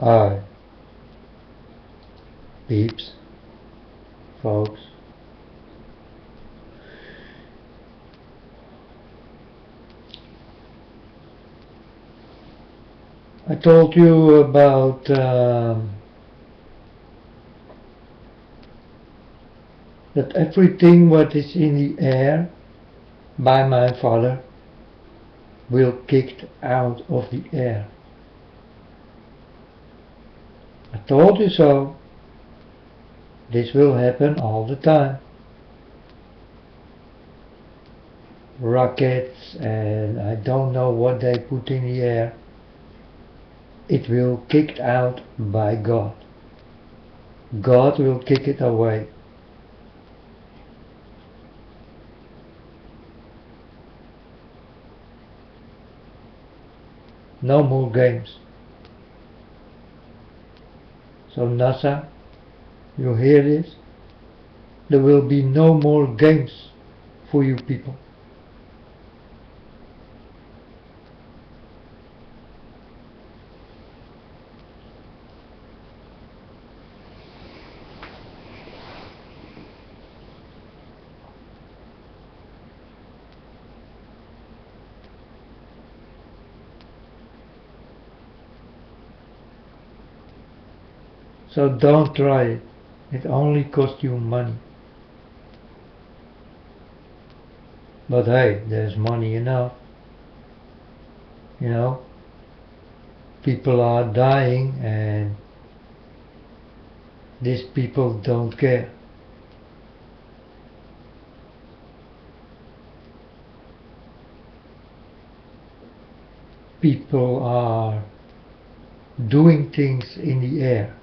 Alright, peeps, folks. I told you about that everything what is in the air by my father will kicked out of the air. I told you so. This will happen all the time. Rockets and I don't know what they put in the air. It will kicked out by God. God will kick it away. No more games. So NASA, you hear this? There will be no more games for you people. So don't try it. It only costs you money. But hey, there's money enough. You know, people are dying and these people don't care. People are doing things in the air,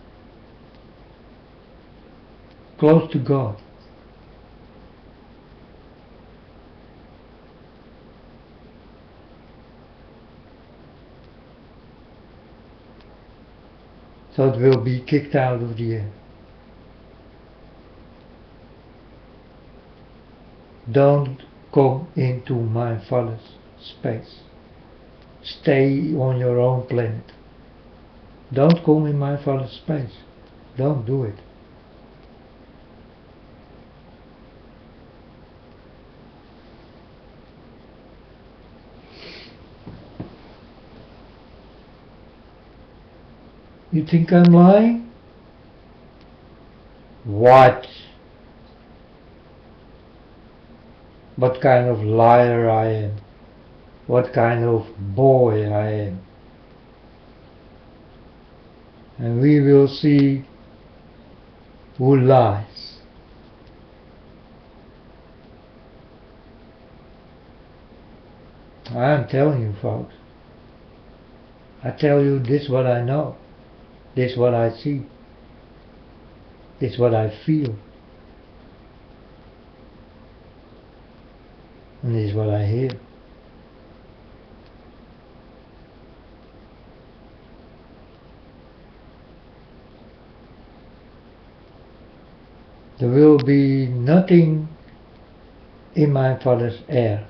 close to God. So it will be kicked out of the air. Don't come into my father's space. Stay on your own planet. Don't come in my father's space. Don't do it. You think I'm lying? What? What kind of liar I am. What kind of boy I am. And we will see who lies. I'm telling you folks. I tell you this what I know. This what I see. This what I feel. And this is what I hear. There will be nothing in my father's air.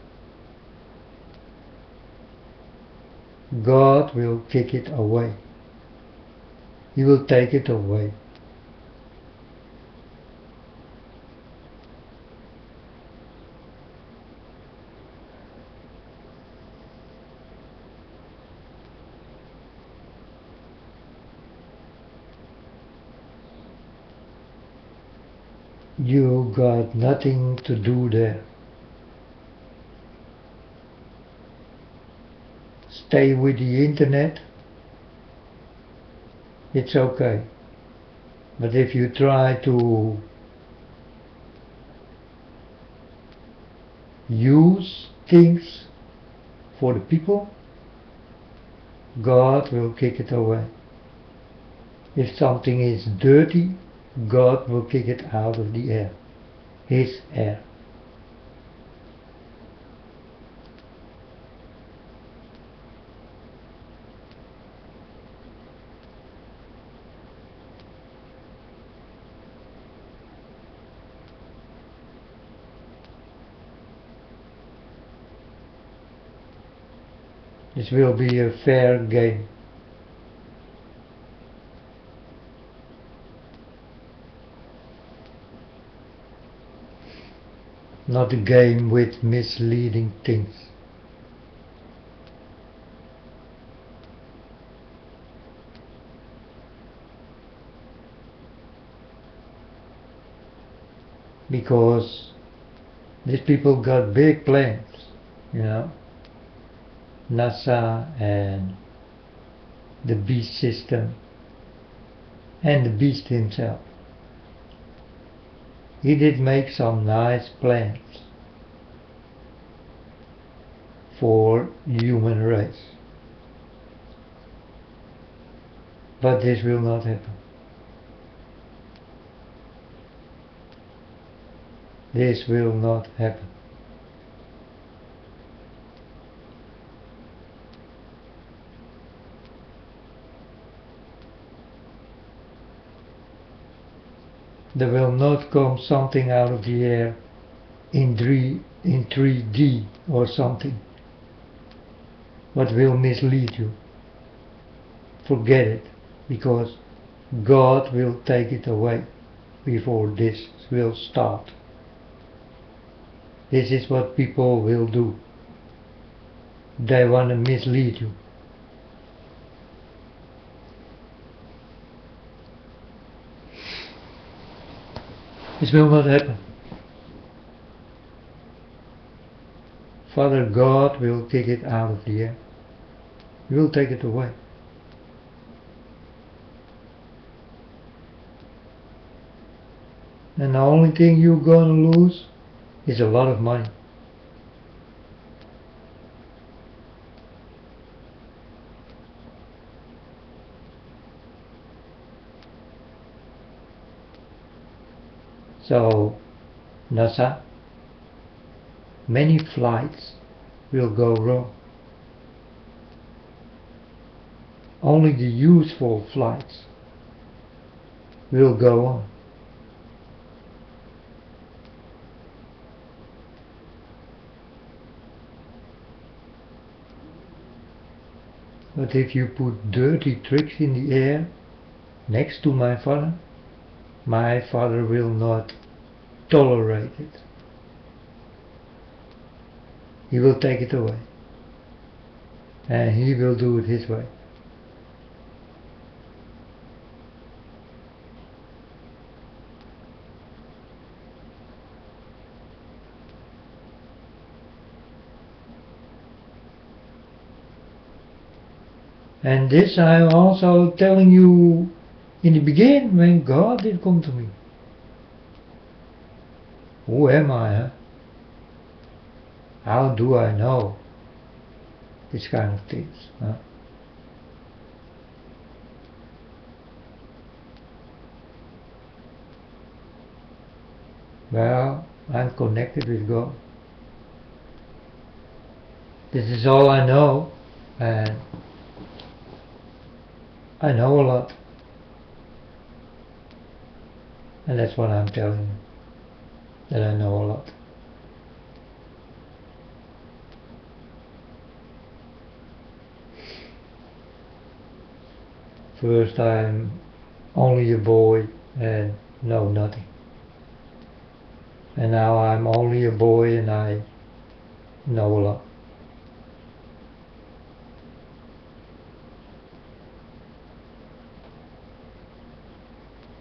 God will kick it away. He will take it away. You got nothing to do there. Stay with the internet. It's okay. But if you try to use things for the people, God will kick it away. If something is dirty, God will kick it out of the air. His air. This will be a fair game. not a game with misleading things. Because these people got big plans, you know, NASA and the beast system and the beast himself. He did make some nice plans for the human race. But this will not happen. This will not happen. There will not come something out of the air in 3D or something, what will mislead you. Forget it, because God will take it away before this will start. This is what people will do. They want to mislead you. This will not happen. Father God will take it out of the air. He will take it away. And the only thing you're gonna lose is a lot of money. So, NASA, many flights will go wrong. Only the useful flights will go on. But if you put dirty tricks in the air next to my Father will not tolerate it. He will take it away. And He will do it His way. And this I'm also telling you in the beginning when God did come to me. Who am I? Huh? How do I know this kind of things? Huh? Well, I'm connected with God. This is all I know, and I know a lot. And that's what I'm telling you, that I know a lot. First I'm only a boy and know nothing. And now I'm only a boy and I know a lot.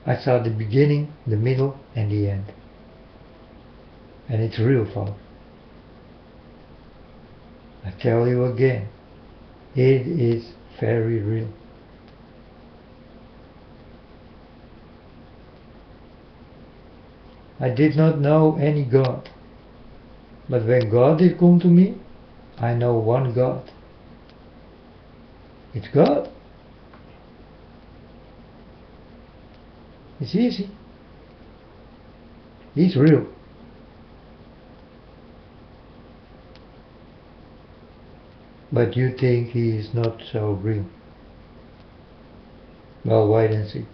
I saw the beginning, the middle and the end. And it's real, folks. I tell you again, it is very real. I did not know any God. But when God did come to me, I know one God. It's God. It's easy. He's real. But you think He is not so real. Well, wait and see.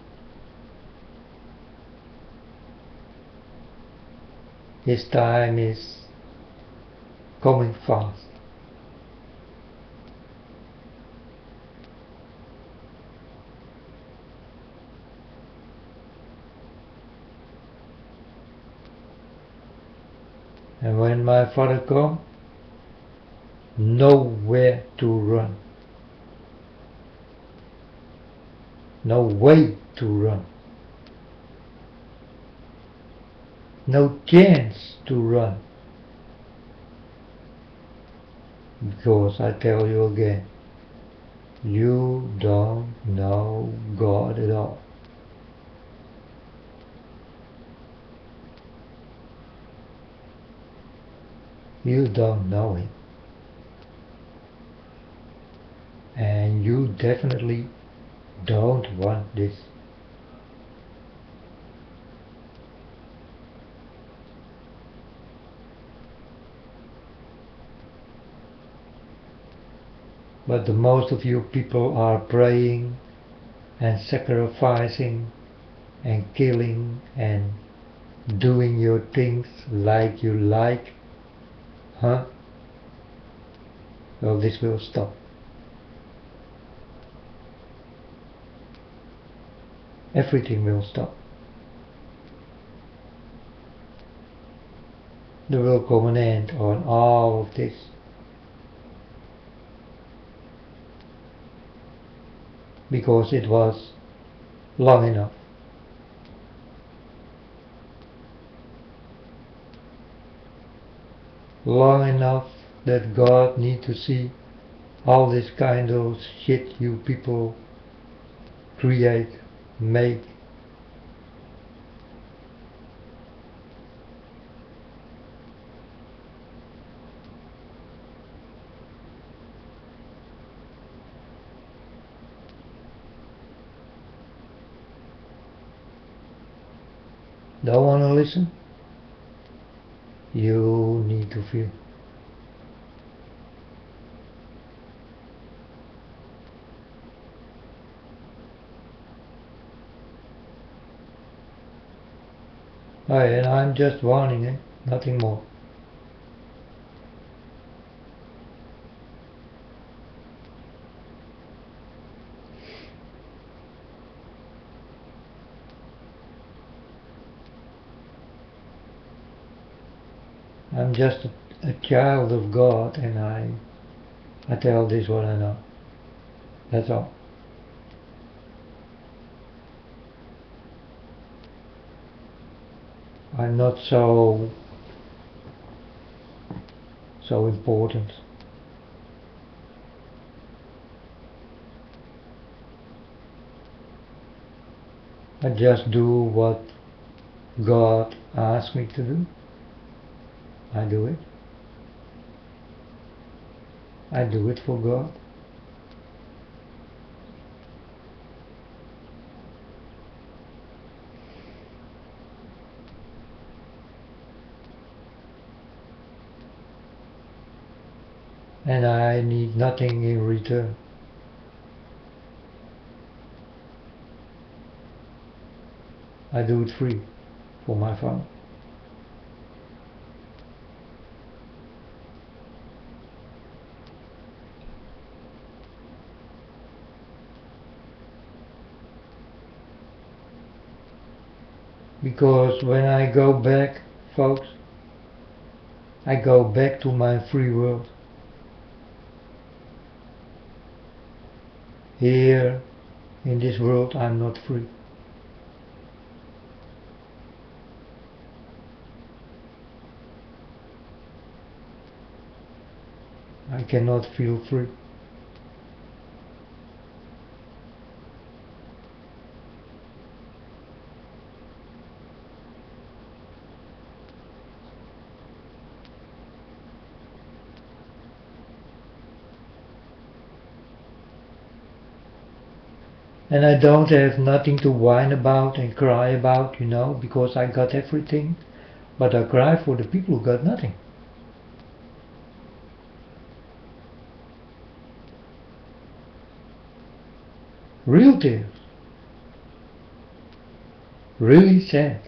His time is coming fast. And when my father come, nowhere to run. No way to run. No chance to run. Because I tell you again, you don't know God at all. You don't know Him. And you definitely don't want this. But the most of you people are praying and sacrificing and killing and doing your things like you like. Huh? Well, this will stop. Everything will stop. There will come an end on all of this. Because it was long enough. Long enough that God need to see all this kind of shit you people create, make. Don't want to listen? You need to feel. And I'm just warning it, nothing more. I'm just a child of God, and I tell this what I know. That's all. I'm not so important. I just do what God asks me to do. I do it. I do it for God. And I need nothing in return. I do it free for my Father. Because when I go back, folks, I go back to my free world. Here, in this world, I'm not free. I cannot feel free. And I don't have nothing to whine about and cry about, because I got everything. But I cry for the people who got nothing. Real tears. Really sad.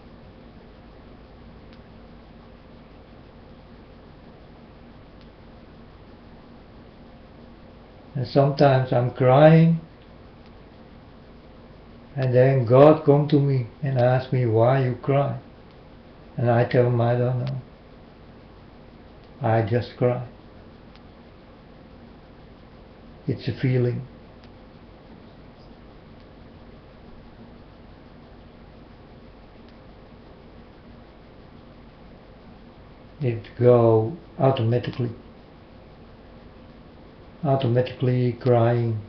And sometimes I'm crying, and then God come to me and ask me why you cry. And I tell him I don't know. I just cry. It's a feeling. It go automatically. Automatically crying.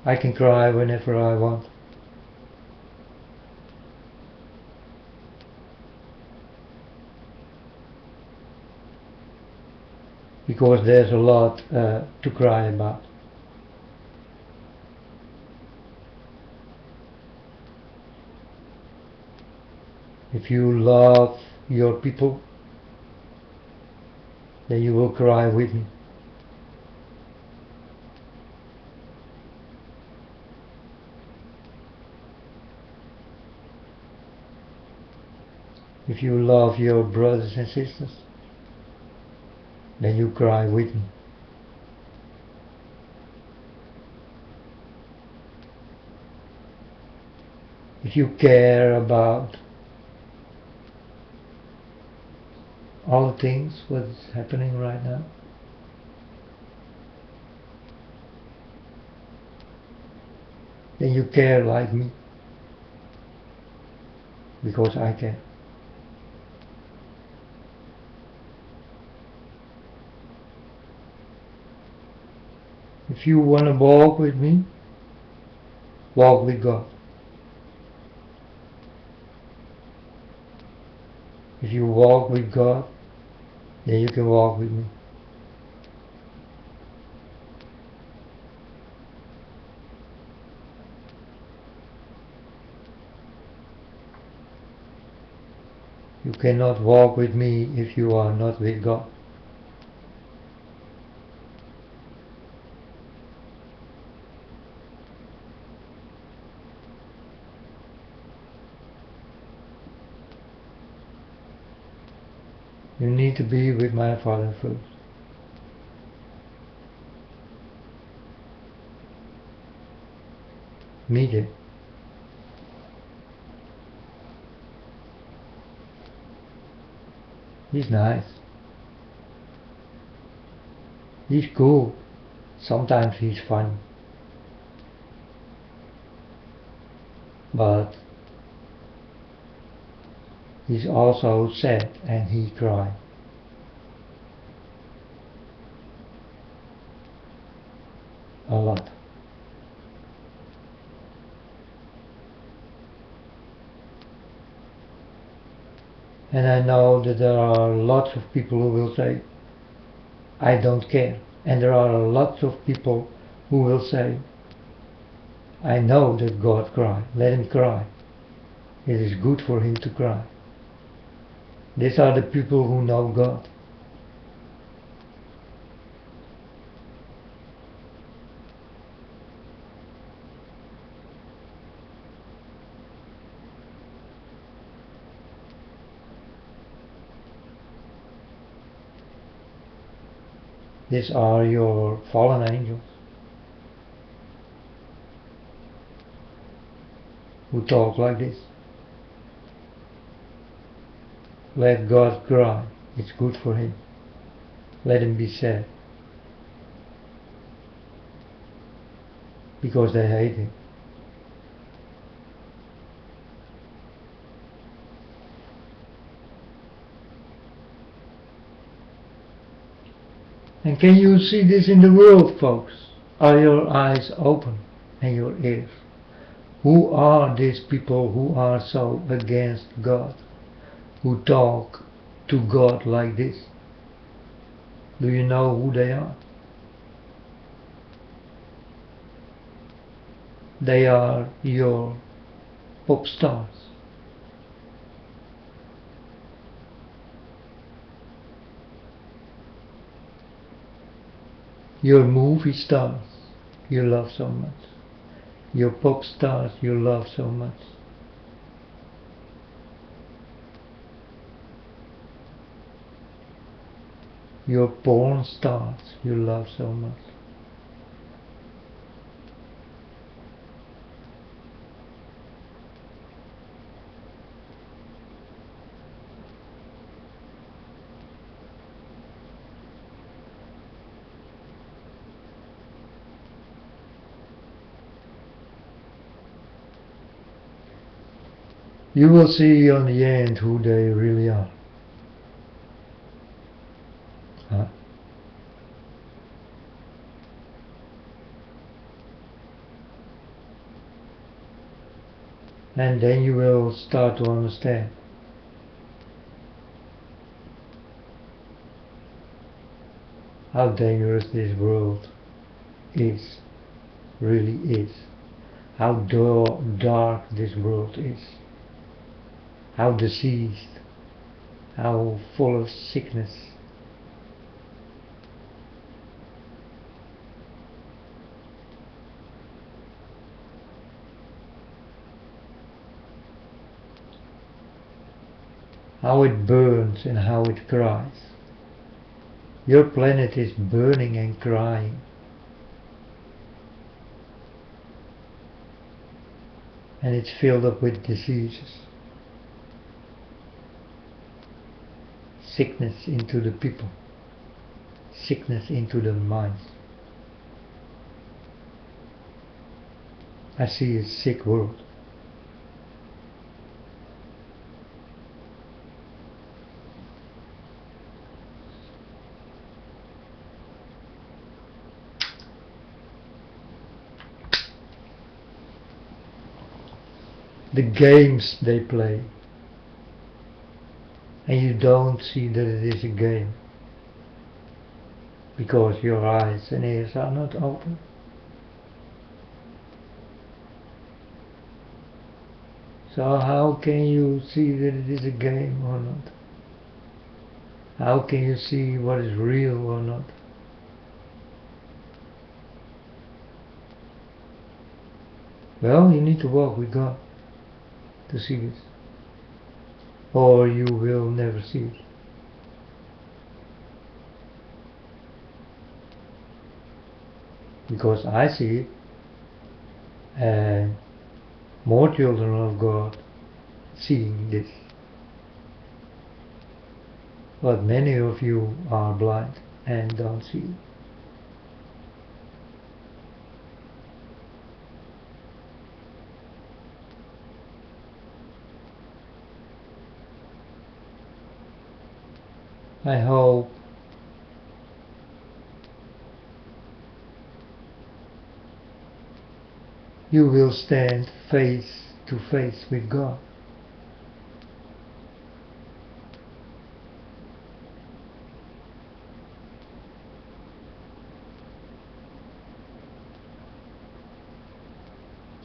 I can cry whenever I want. Because there's a lot to cry about. If you love your people, then you will cry with me. If you love your brothers and sisters, then you cry with me. If you care about all the things what's happening right now, then you care like me, because I care. If you want to walk with me, walk with God. If you walk with God, then you can walk with me. You cannot walk with me if you are not with God. You need to be with my Father first. Meet Him. He's nice. He's cool. Sometimes he's fun. But he's also sad and he cries. A lot. And I know that there are lots of people who will say, I don't care. And there are lots of people who will say, I know that God cries. Let him cry. It is good for him to cry. These are the people who know God. These are your fallen angels who talk like this. Let God cry. It's good for him. Let him be sad. Because they hate him. And can you see this in the world, folks? Are your eyes open and your ears? Who are these people who are so against God? Who talk to God like this? Do you know who they are? They are your pop stars. Your movie stars you love so much. Your pop stars you love so much. Your porn stars you love so much. You will see on the end who they really are. Huh? And then you will start to understand how dangerous this world is, really is. How dark this world is. How diseased. How full of sickness. How it burns and how it cries. Your planet is burning and crying. And it's filled up with diseases. Sickness into the people. Sickness into the minds. I see a sick world. The games they play, and you don't see that it is a game because your eyes and ears are not open. So how can you see that it is a game or not? How can you see what is real or not? Well, you need to walk with God to see this, or you will never see it. Because I see it, and more children of God seeing this. But many of you are blind and don't see it. I hope you will stand face to face with God.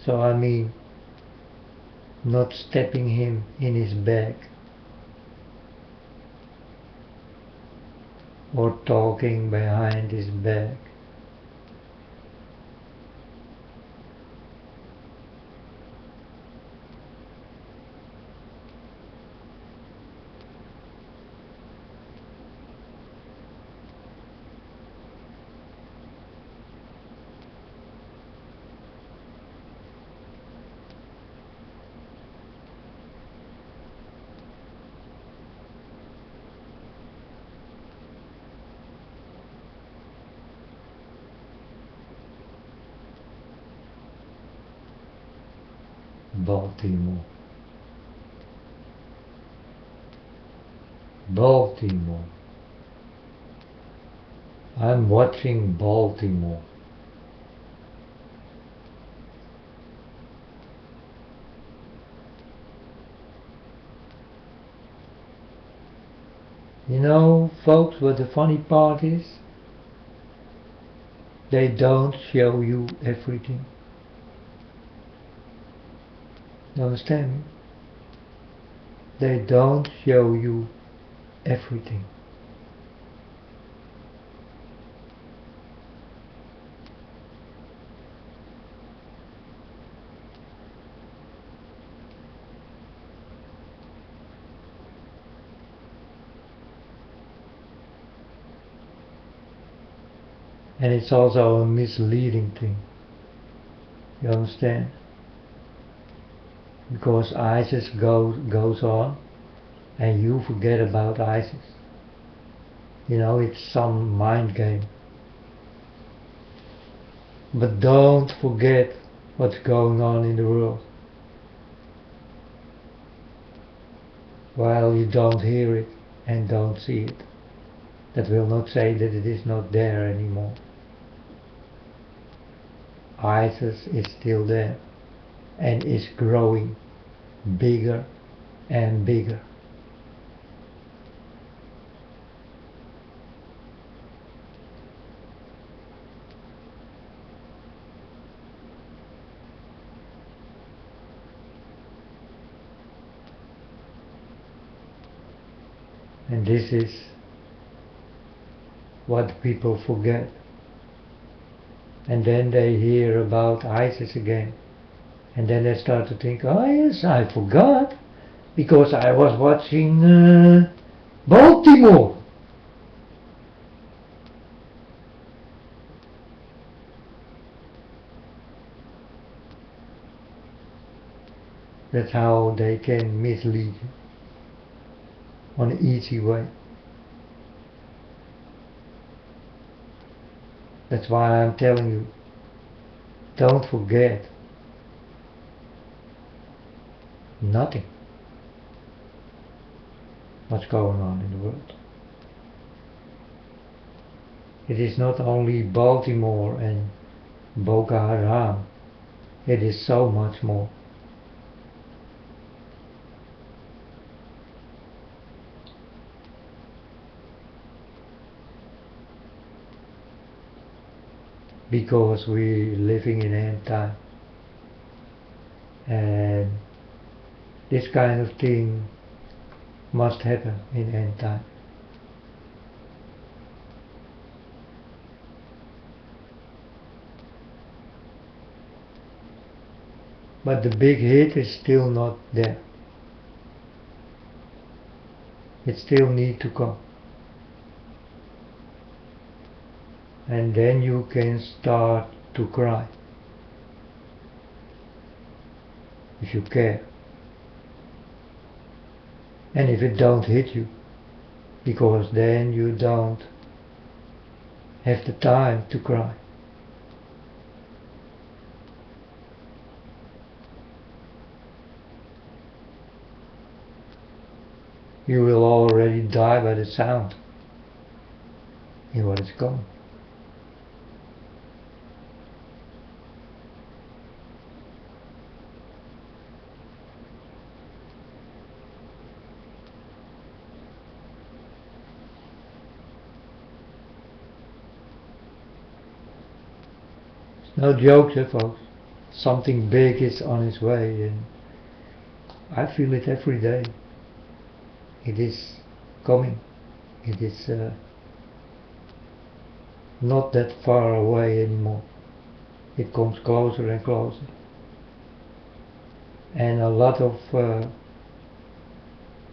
So I mean, not stepping him in his back or talking behind his back. Baltimore. Baltimore. I'm watching Baltimore. You know, folks, what the funny part is? They don't show you everything. You understand me? They don't show you everything. And it's also a misleading thing. You understand? Because ISIS goes on and you forget about ISIS. You know, it's some mind game. But don't forget what's going on in the world. while you don't hear it and don't see it. That will not say that it is not there anymore. ISIS is still there and is growing bigger and bigger. And this is what people forget. And then they hear about ISIS again. And then they start to think, oh yes, I forgot. Because I was watching Baltimore. That's how they can mislead you on an easy way. That's why I'm telling you, don't forget nothing what's going on in the world. It is not only Baltimore and Boko Haram, it is so much more. Because we're living in end time. And this kind of thing must happen in end time. But the big hit is still not there. It still needs to come. And then you can start to cry. If you care. And if it don't hit you, because then you don't have the time to cry. You will already die by the sound in what is coming. No joke, folks. Something big is on its way, and I feel it every day. It is coming. It is not that far away anymore. It comes closer and closer. And a lot of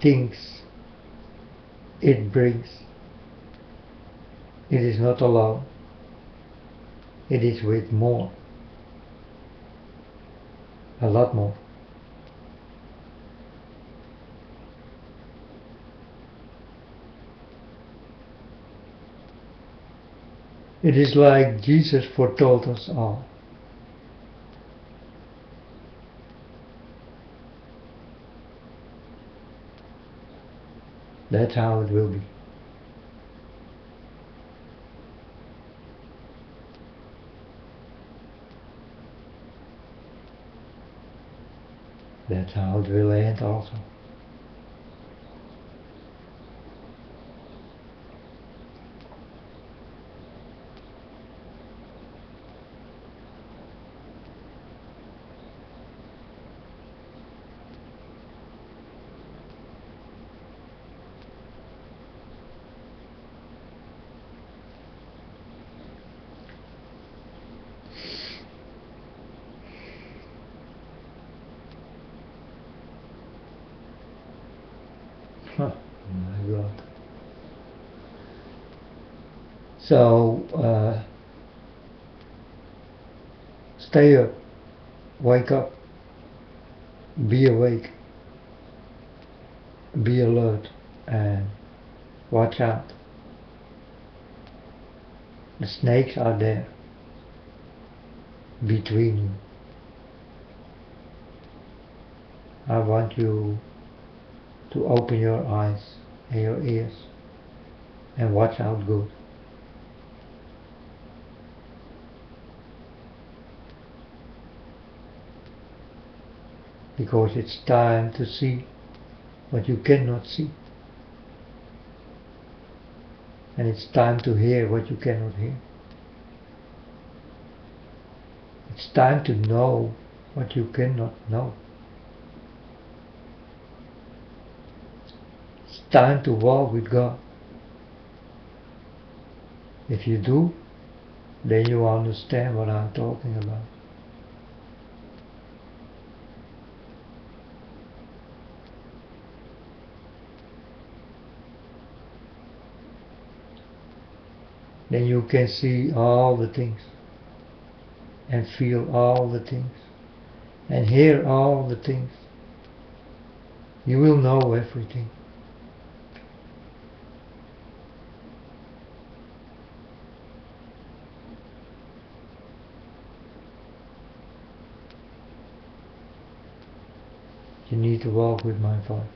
things it brings. It is not alone. It is with more. A lot more. It is like Jesus foretold us all. That's how it will be. That's how it will end also. Oh my God. So, stay up, wake up, be awake, be alert, and watch out. The snakes are there, between you. I want you to open your eyes and your ears and watch out good. Because it's time to see what you cannot see. And it's time to hear what you cannot hear. It's time to know what you cannot know. It's time to walk with God. If you do, then you understand what I'm talking about. Then you can see all the things and feel all the things and hear all the things. You will know everything. You need to walk with my Father.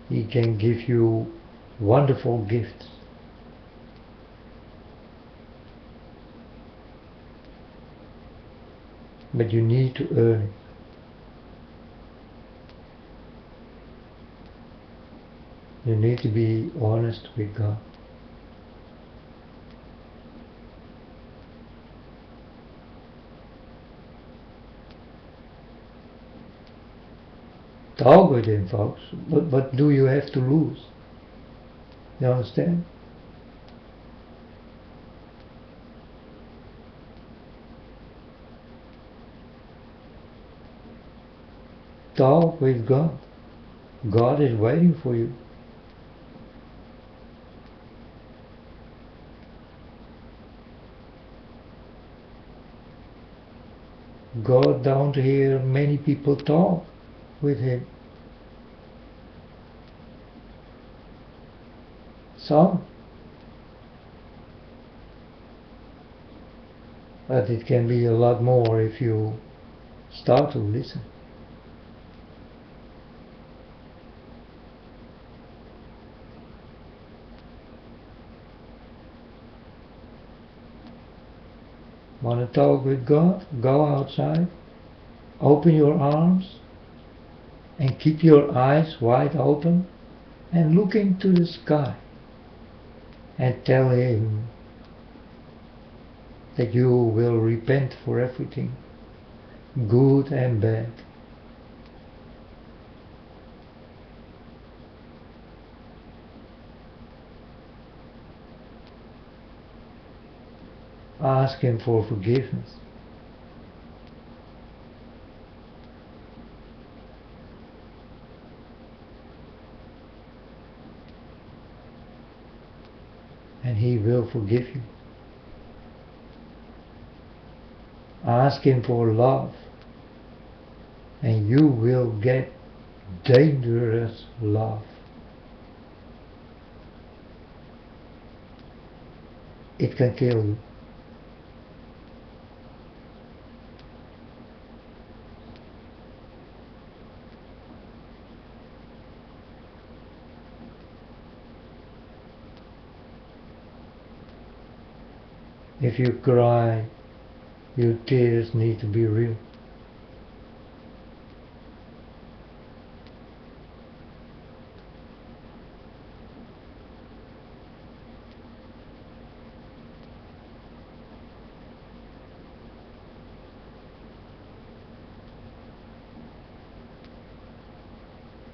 He can give you wonderful gifts. But you need to earn it. You need to be honest with God. Talk with Him, folks. But what do you have to lose? You understand? Talk with God. God is waiting for you. God don't hear many people talk with Him. Some. But it can be a lot more if you start to listen. Want to talk with God? Go outside, open your arms, and keep your eyes wide open and look into the sky and tell Him that you will repent for everything, good and bad. Ask Him for forgiveness. And He will forgive you. Ask Him for love, and you will get dangerous love. It can kill you. If you cry, your tears need to be real.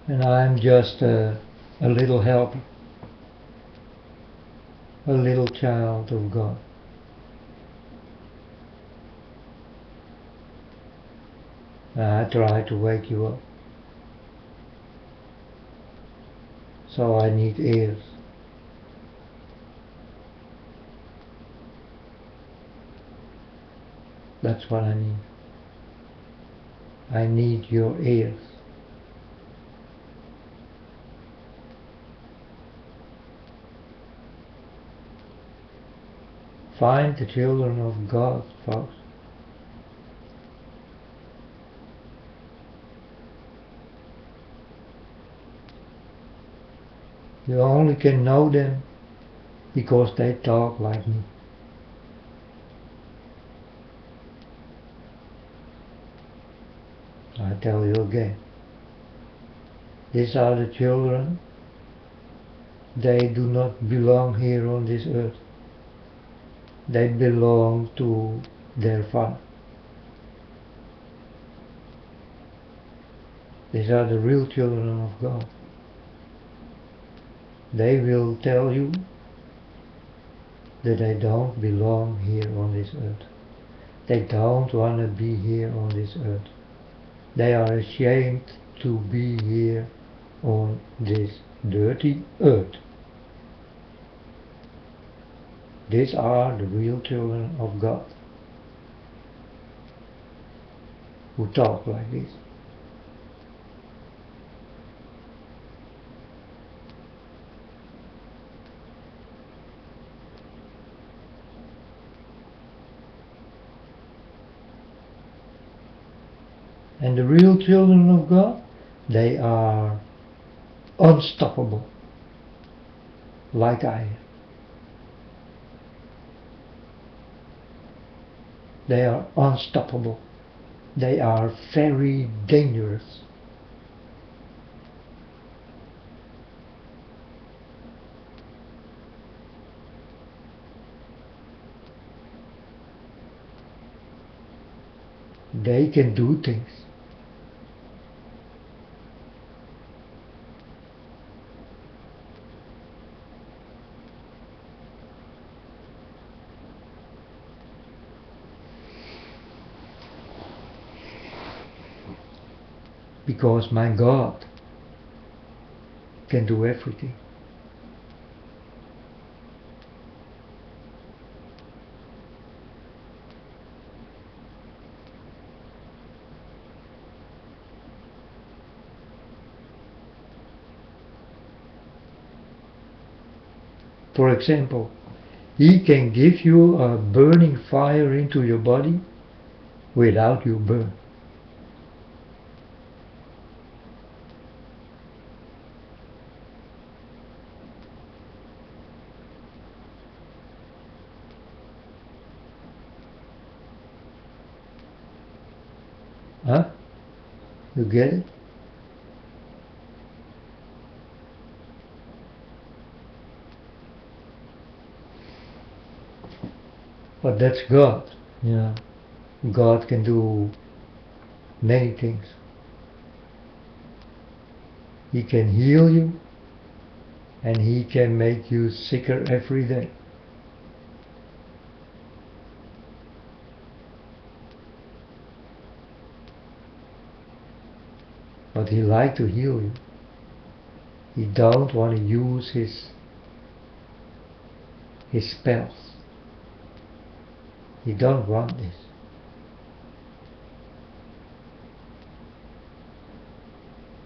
And I'm just a little helper, a little child of God. I try to wake you up. So I need ears. That's what I need. I need your ears. Find the children of God, folks. You only can know them because they talk like me. I tell you again. These are the children. They do not belong here on this earth. They belong to their Father. These are the real children of God. They will tell you that they don't belong here on this earth. They don't want to be here on this earth. They are ashamed to be here on this dirty earth. These are the real children of God who talk like this. And the real children of God, they are unstoppable, like I am. They are unstoppable. They are very dangerous. They can do things. Because my God can do everything. For example, He can give you a burning fire into your body without you burn. Huh? You get it? But that's God. Yeah. God can do many things. He can heal you, and He can make you sicker every day. But He likes to heal you. He don't want to use His spells. He don't want this.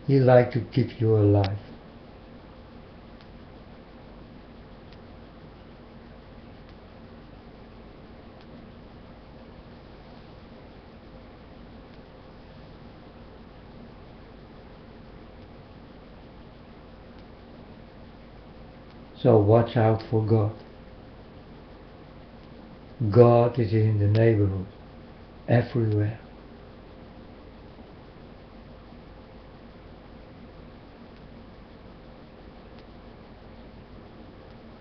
He likes to keep you alive. So watch out for God. God is in the neighborhood, everywhere.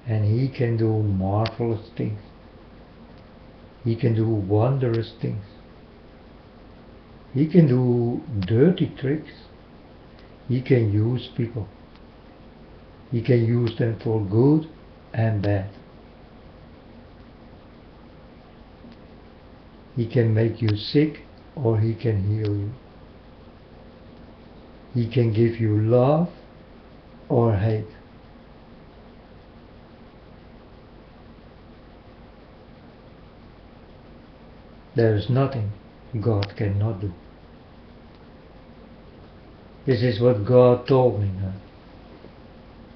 And He can do marvelous things. He can do wondrous things. He can do dirty tricks. He can use people. He can use them for good and bad. He can make you sick or He can heal you. He can give you love or hate. There is nothing God cannot do. This is what God told me now.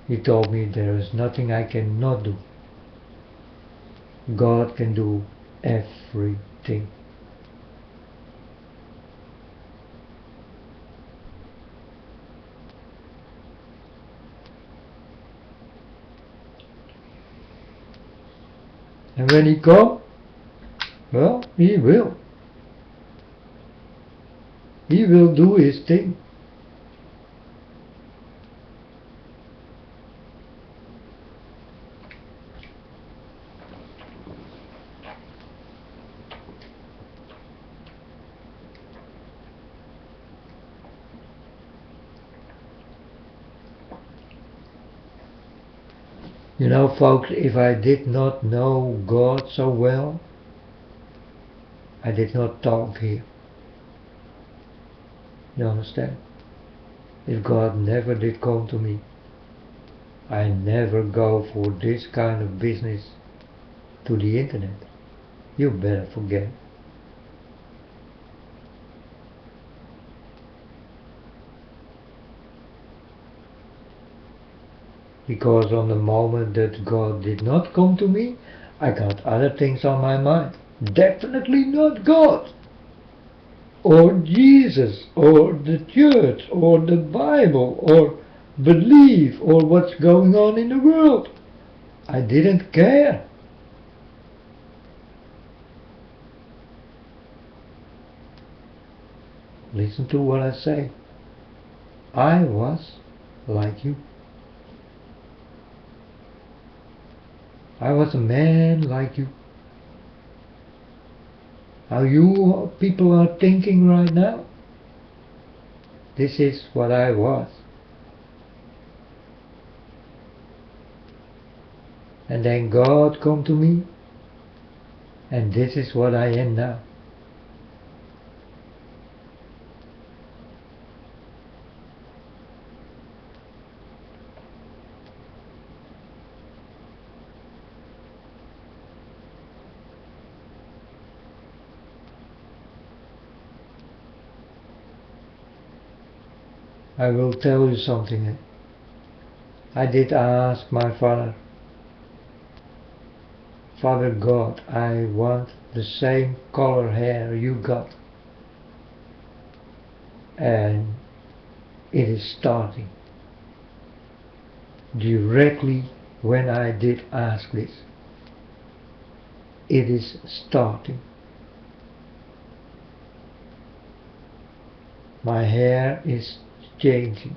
He told me there is nothing I cannot do. God can do everything. And when he comes, well, he will. He will do his thing. You know, folks, if I did not know God so well, I did not talk here. You understand? If God never did come to me, I never go for this kind of business to the internet. You better forget. Because on the moment that God did not come to me, I got other things on my mind. Definitely not God, or Jesus, or the church, or the Bible, or belief, or what's going on in the world. I didn't care. Listen to what I say. I was like you. I was a man like you. How you people are thinking right now? This is what I was. And then God come to me, and this is what I am now. I will tell you something. I did ask my father, Father God, I want the same color hair you got. And it is starting. Directly when I did ask this, it is starting. My hair is changing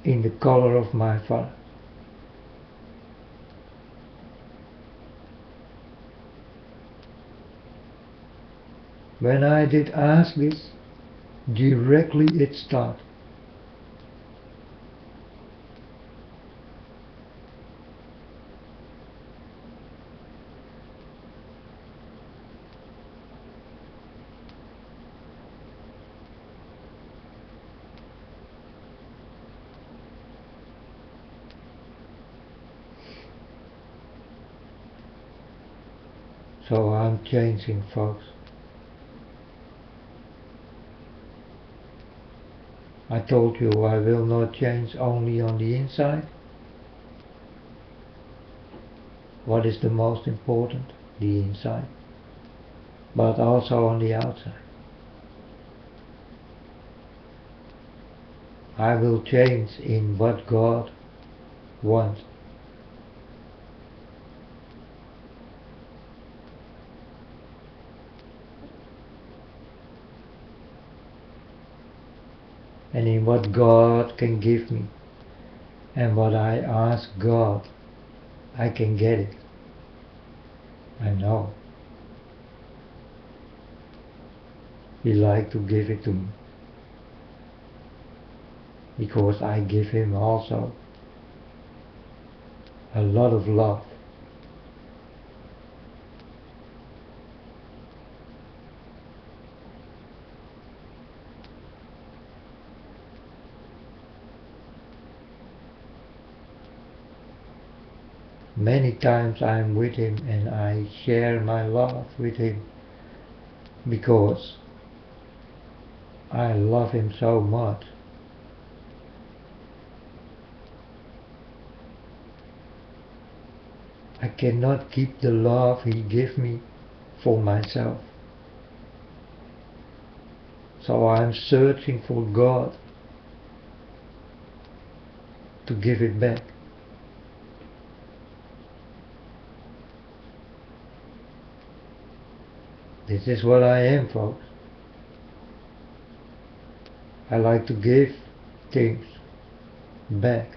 in the color of my father. When I did ask this, directly it started. So I'm changing, folks. I told you I will not change only on the inside. What is the most important? The inside. But also on the outside. I will change in what God wants. And in what God can give me. And what I ask God, I can get it. I know. He likes to give it to me. Because I give Him also a lot of love. Many times I'm with Him and I share my love with Him because I love Him so much. I cannot keep the love He gives me for myself. So I'm searching for God to give it back. This is what I am, folks. I like to give things back.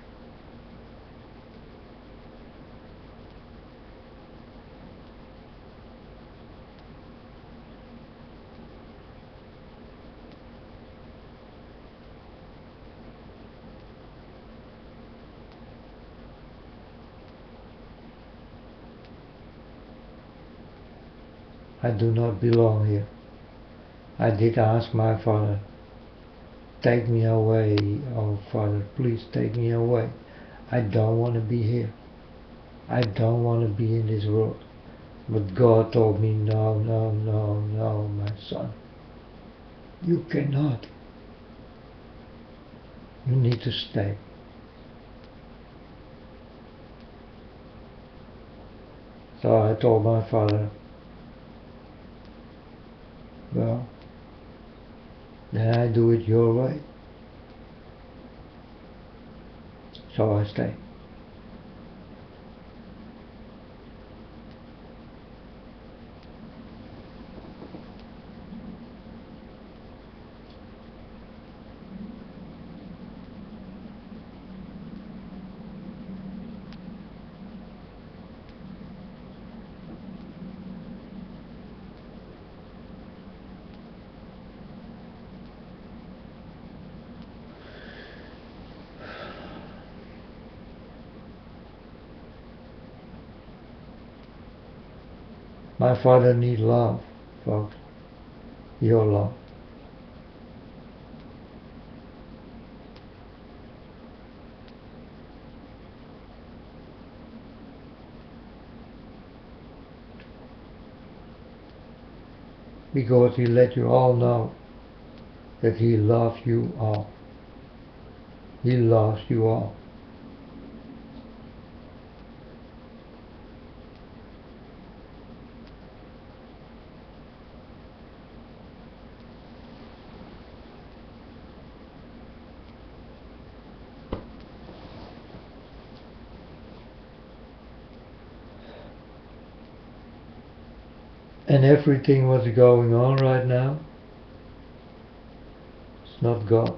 I do not belong here. I did ask my Father, take me away, oh Father, please take me away. I don't want to be here. I don't want to be in this world. But God told me, no, no, no, no, my son. You cannot. You need to stay. So I told my Father, well, then I do it your way. So I stay. My Father needs love, folks. Your love. Because He let you all know that He loves you all. He loves you all. And everything what's going on right now, it's not God.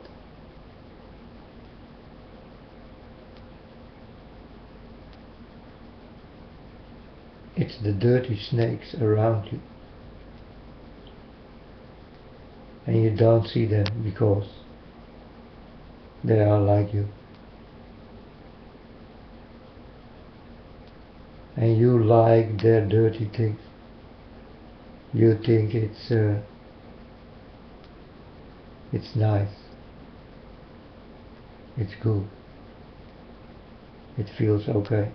It's the dirty snakes around you. And you don't see them because they are like you. And you like their dirty things. You think it's nice. It's good. It feels okay.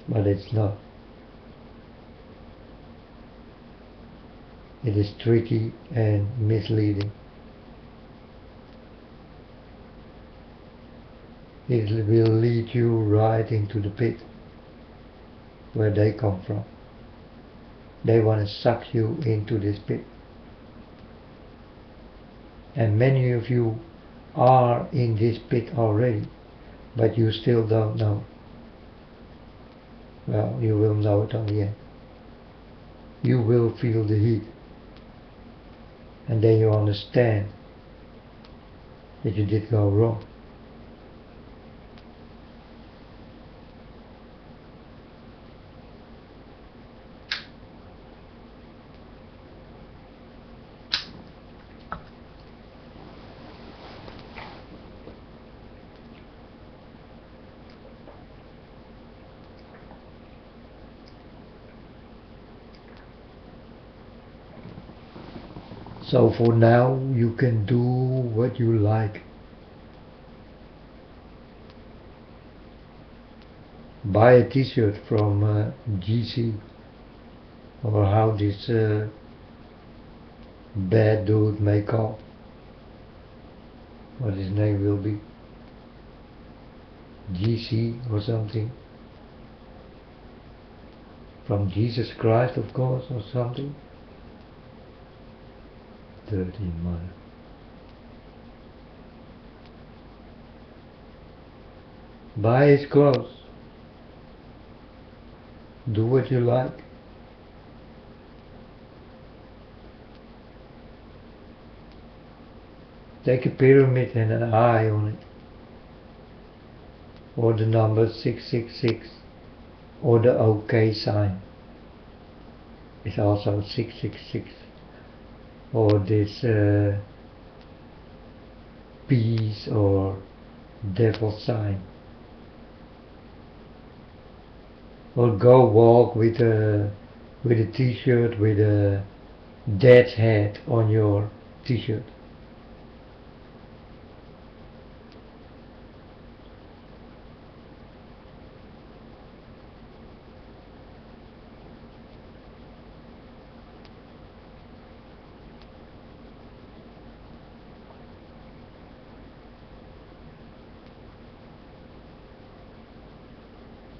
But it's not. It is tricky and misleading. It will lead you right into the pit where they come from. They want to suck you into this pit. And many of you are in this pit already, but you still don't know. Well, you will know it on the end. You will feel the heat. And then you understand that you did go wrong. So for now, you can do what you like. Buy a t-shirt from GC, or how this bad dude may call. What his name will be. GC or something. From Jesus Christ, of course, or something. Dirty mother. Buy his clothes. Do what you like. Take a pyramid and an eye on it, or the number 666, or the OK sign. It's also 666, or this peace or devil sign. Or go walk with a t-shirt with a death's head on your t-shirt.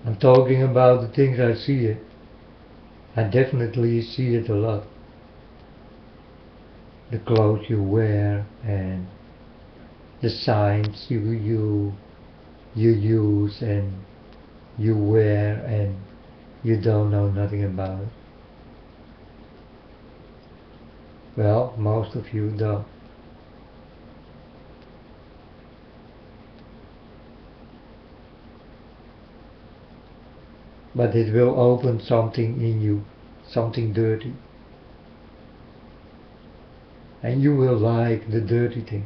I'm talking about the things I see it. I definitely see it a lot. The clothes you wear and the signs you use and you wear and you don't know nothing about it. Well, most of you don't. But it will open something in you, something dirty. And you will like the dirty things.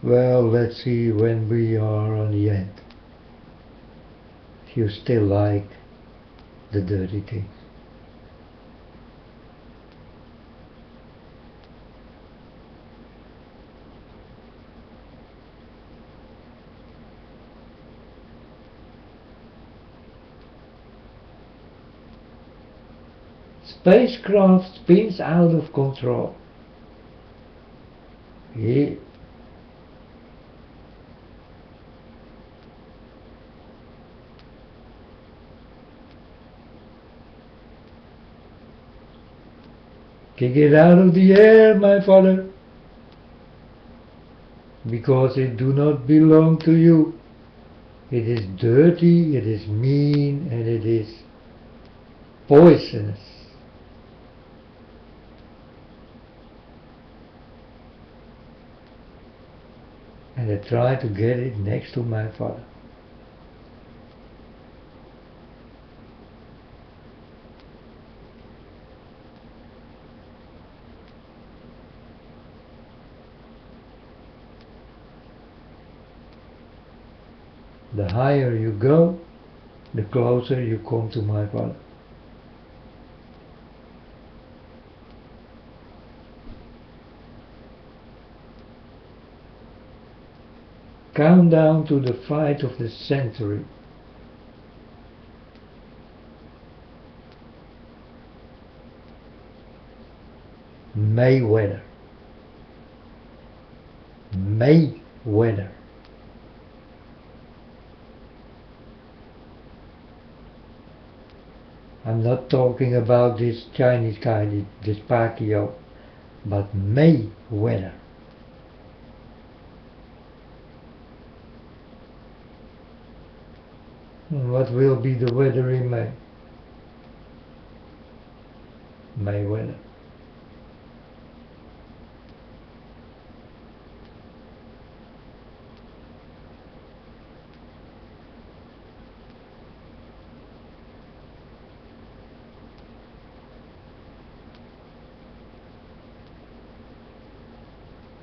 Well, let's see when we are on the end. If you still like the dirty things. Spacecraft spins out of control. Yeah. Kick it out of the air, my father, because it do not belong to you. It is dirty, it is mean, and it is poisonous. And I try to get it next to my father. The higher you go, the closer you come to my father. Countdown to the fight of the century. Mayweather. Mayweather. I'm not talking about this Chinese guy, this Pacquiao, but Mayweather. What will be the weather in May? Mayweather.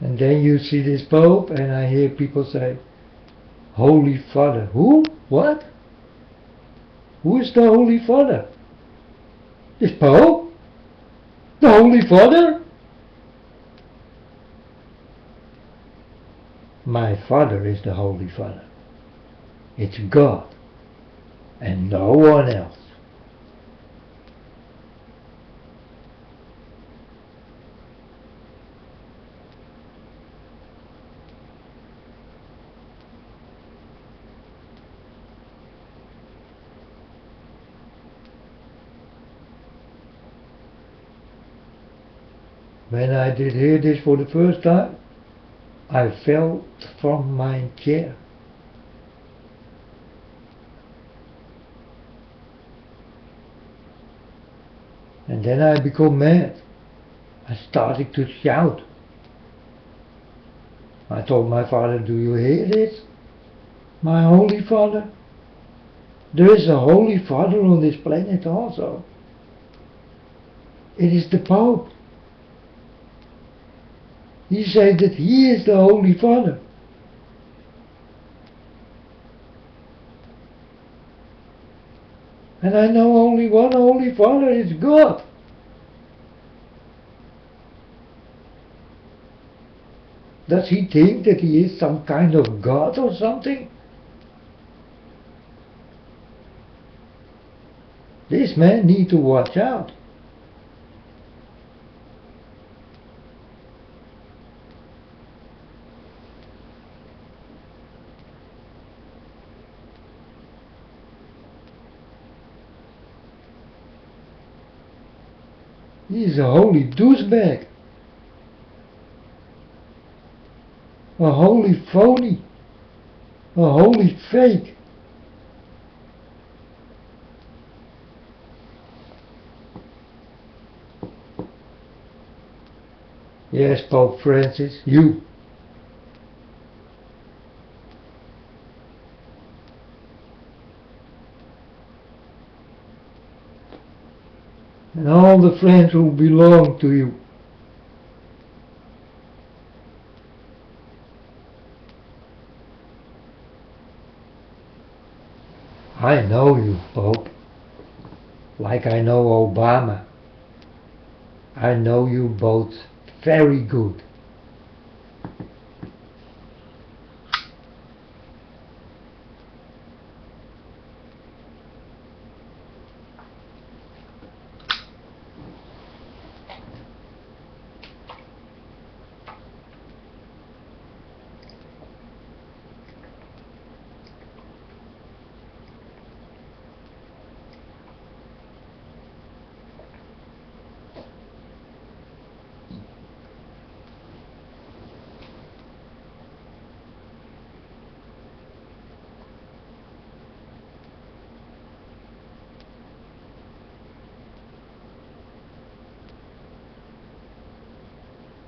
And then you see this Pope, and I hear people say, Holy Father. Who? What? Who is the Holy Father? This Pope? The Holy Father? My Father is the Holy Father. It's God, and no one else. When I did hear this for the first time, I fell from my chair. And then I became mad. I started to shout. I told my father, do you hear this? My Holy Father? There is a Holy Father on this planet also. It is the Pope. He said that he is the Holy Father. And I know only one Holy Father is God. Does he think that he is some kind of God or something? This man needs to watch out. He is a holy douchebag. A holy phony. A holy fake. Yes, Pope Francis, you. And all the friends who belong to you. I know you, Pope, like I know Obama. I know you both very good.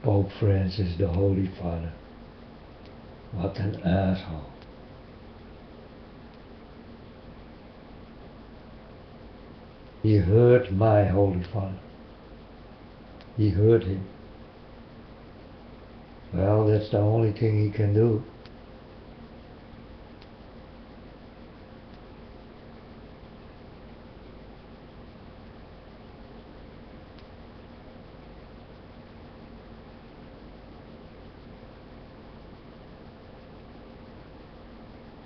Pope Francis, the Holy Father. What an asshole. He hurt my Holy Father. He hurt him. Well, that's the only thing he can do.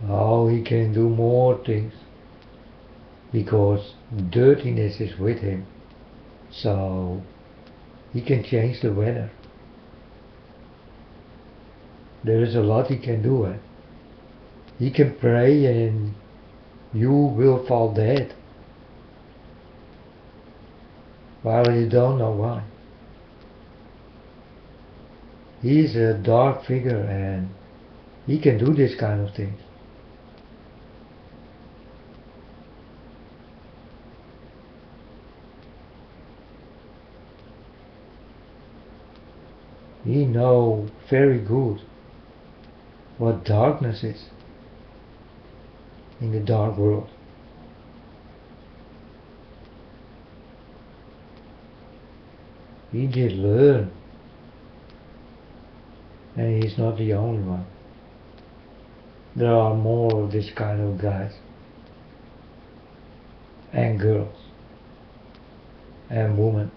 Oh, he can do more things. Because dirtiness is with him. So he can change the weather. There is a lot he can do. He can pray and you will fall dead. While you don't know why. He's a dark figure and he can do this kind of things. He knows very good what darkness is in the dark world. He did learn, and he's not the only one. There are more of this kind of guys and girls and women.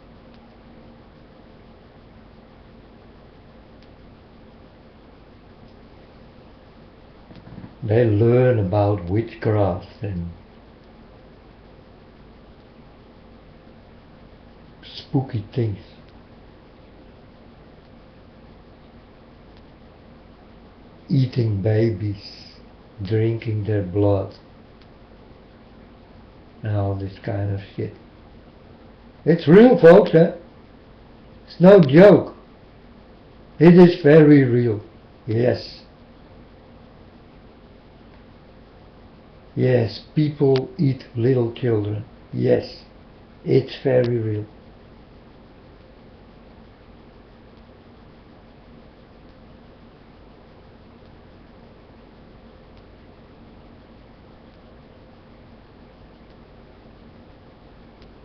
They learn about witchcraft and spooky things. Eating babies, drinking their blood, and all this kind of shit. It's real, folks, It's no joke. It is very real. Yes. Yes, people eat little children. Yes, it's very real.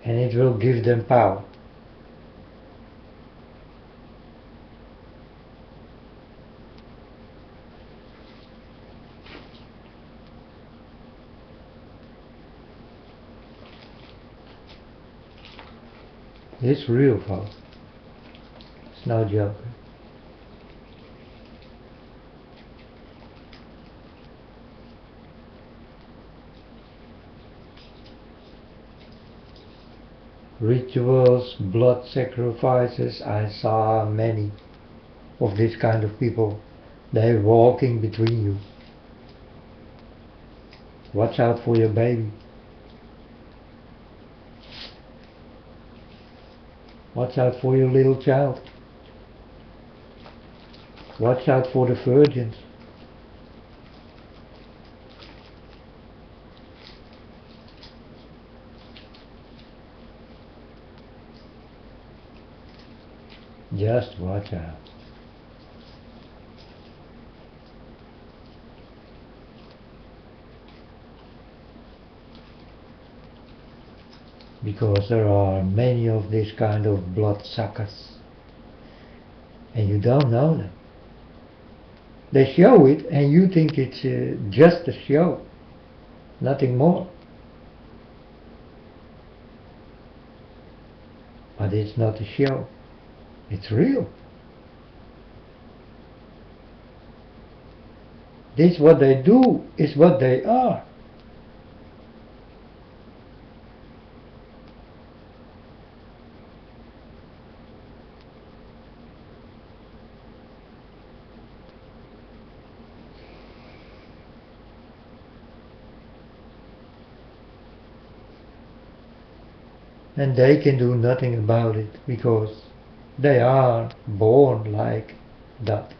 And it will give them power. It's real, folks. It's no joke. Rituals, blood sacrifices, I saw many of this kind of people. They're walking between you. Watch out for your baby. Watch out for your little child. Watch out for the virgins. Just watch out. Because there are many of this kind of bloodsuckers. And you don't know them. They show it and you think it's just a show. Nothing more. But it's not a show. It's real. This what they do is what they are. And they can do nothing about it because they are born like that.